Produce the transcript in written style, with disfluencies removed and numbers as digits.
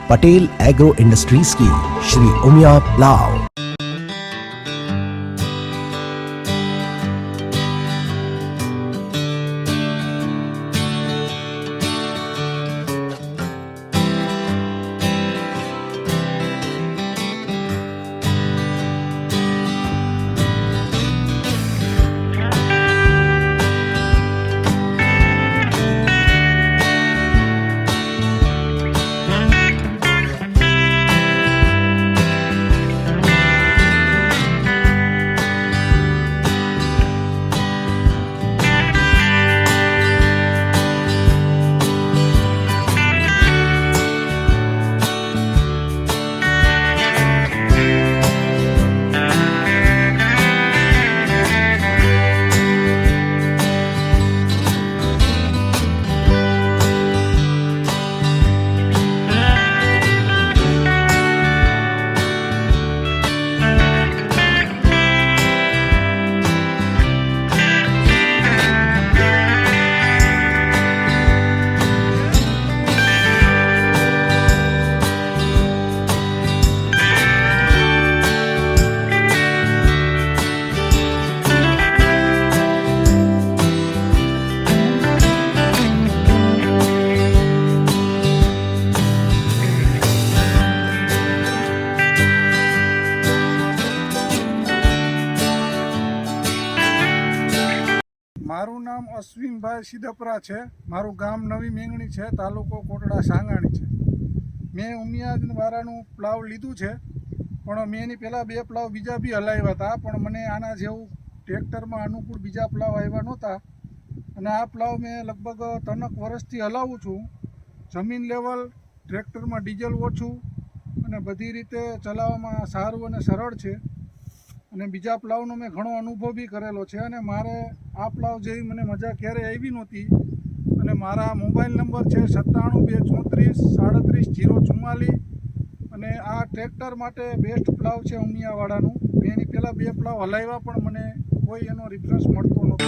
Patel agro industries की Shri Umiya plough. મારું નામ અશ્વિનભાઈ સિદ્ધપરા છે। મારું ગામ નવી મેંગણી છે, તાલુકો કોટડા સાંગાણી છે। મેં ઉમિયાવાળાનું પ્લાવ લીધું છે, પણ મેં એની પહેલાં 2 પ્લાવ બીજા બી હલાવ્યા હતા, પણ મને આના જેવું ટ્રેક્ટરમાં અનુકૂળ બીજા પ્લાવ આવ્યા નહોતા। અને આ પ્લાવ મેં લગભગ 3 વર્ષથી હલાવું છું। જમીન લેવલ, ટ્રેક્ટરમાં ડીઝલ ઓછું અને બધી રીતે ચલાવવામાં સારું અને સરળ છે। અને બીજા પ્લાવનો મેં ઘણો અનુભવ બી કરેલો છે, અને મારે આ પ્લાવ જેવી મને મજા ક્યારેય આવી નહોતી। અને મારા મોબાઈલ નંબર છે 9723333044। અને આ ટ્રેક્ટર માટે બેસ્ટ પ્લાવ છે ઉમિયાવાળાનું। મેં એની પહેલાં 2 પ્લાવ હલાવ્યા, પણ મને કોઈ એનો રિફરન્સ મળતો નહોતો।